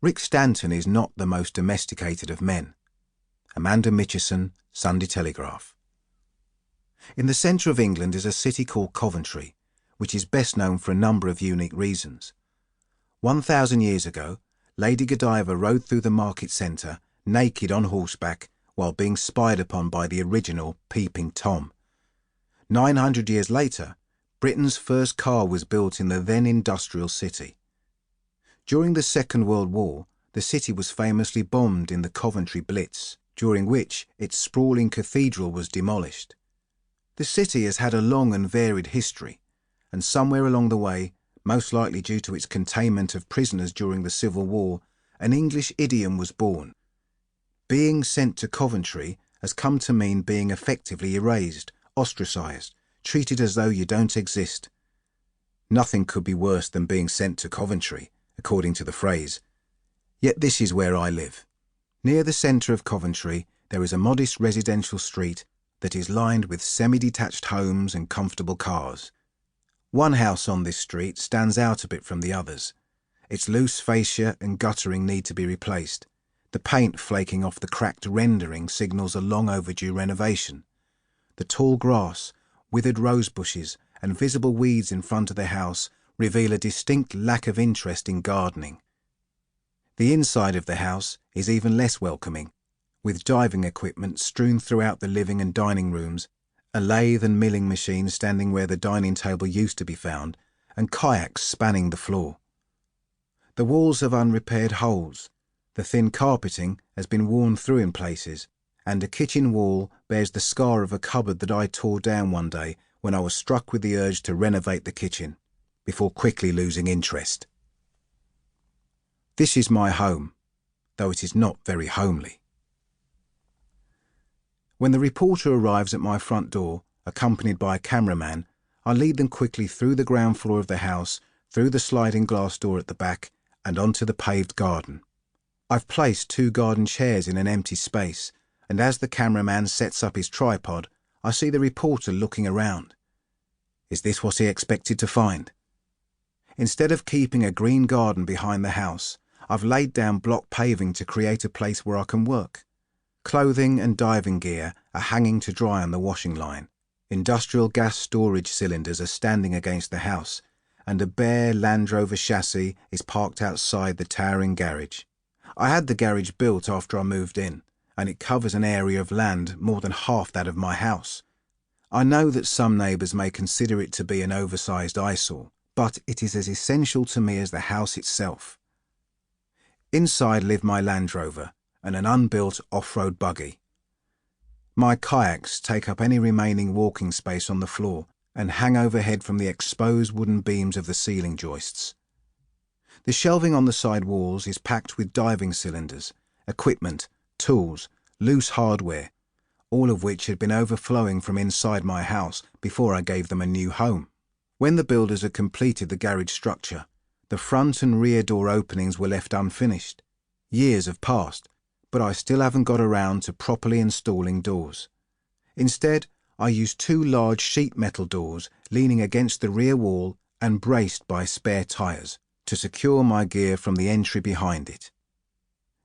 Rick Stanton is not the most domesticated of men. Amanda Mitchison, Sunday Telegraph. In the centre of England is a city called Coventry, which is best known for a number of unique reasons. 1,000 years ago, Lady Godiva rode through the market centre, naked on horseback, while being spied upon by the original Peeping Tom. 900 years later, Britain's first car was built in the then industrial city. During the Second World War, the city was famously bombed in the Coventry Blitz, during which its sprawling cathedral was demolished. The city has had a long and varied history, and somewhere along the way, most likely due to its containment of prisoners during the Civil War, an English idiom was born. Being sent to Coventry has come to mean being effectively erased, ostracised, treated as though you don't exist. Nothing could be worse than being sent to Coventry, according to the phrase. Yet this is where I live. Near the centre of Coventry, there is a modest residential street that is lined with semi-detached homes and comfortable cars. One house on this street stands out a bit from the others. Its loose fascia and guttering need to be replaced. The paint flaking off the cracked rendering signals a long overdue renovation. The tall grass, withered rose bushes and visible weeds in front of the house reveal a distinct lack of interest in gardening. The inside of the house is even less welcoming, with diving equipment strewn throughout the living and dining rooms, a lathe and milling machine standing where the dining table used to be found, and kayaks spanning the floor. The walls have unrepaired holes, the thin carpeting has been worn through in places, and a kitchen wall bears the scar of a cupboard that I tore down one day when I was struck with the urge to renovate the kitchen, before quickly losing interest. This is my home, though it is not very homely. When the reporter arrives at my front door, accompanied by a cameraman, I lead them quickly through the ground floor of the house, through the sliding glass door at the back, and onto the paved garden. I've placed 2 garden chairs in an empty space, and as the cameraman sets up his tripod, I see the reporter looking around. Is this what he expected to find? Instead of keeping a green garden behind the house, I've laid down block paving to create a place where I can work. Clothing and diving gear are hanging to dry on the washing line. Industrial gas storage cylinders are standing against the house, and a bare Land Rover chassis is parked outside the towering garage. I had the garage built after I moved in, and it covers an area of land more than half that of my house. I know that some neighbours may consider it to be an oversized eyesore, but it is as essential to me as the house itself. Inside live my Land Rover and an unbuilt off-road buggy. My kayaks take up any remaining walking space on the floor and hang overhead from the exposed wooden beams of the ceiling joists. The shelving on the side walls is packed with diving cylinders, equipment, tools, loose hardware, all of which had been overflowing from inside my house before I gave them a new home. When the builders had completed the garage structure, the front and rear door openings were left unfinished. Years have passed, but I still haven't got around to properly installing doors. Instead, I used 2 large sheet metal doors leaning against the rear wall and braced by spare tyres to secure my gear from the entry behind it.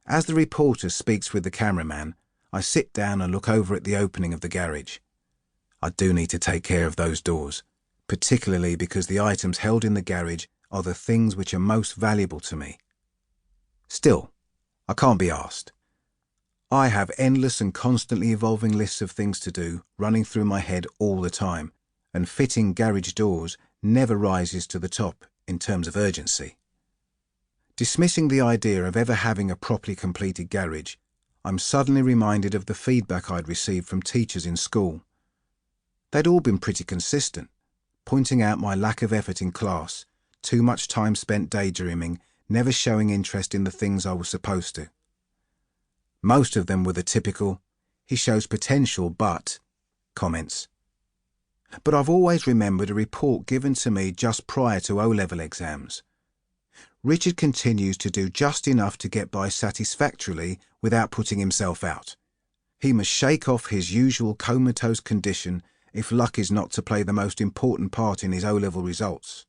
As the reporter speaks with the cameraman, I sit down and look over at the opening of the garage. I do need to take care of those doors, particularly because the items held in the garage are the things which are most valuable to me. Still, I can't be asked. I have endless and constantly evolving lists of things to do running through my head all the time, and fitting garage doors never rises to the top in terms of urgency. Dismissing the idea of ever having a properly completed garage, I'm suddenly reminded of the feedback I'd received from teachers in school. They'd all been pretty consistent, pointing out my lack of effort in class, too much time spent daydreaming, never showing interest in the things I was supposed to. Most of them were the typical, "he shows potential but," comments. But I've always remembered a report given to me just prior to O-level exams. Richard continues to do just enough to get by satisfactorily without putting himself out. He must shake off his usual comatose condition if luck is not to play the most important part in his O-level results.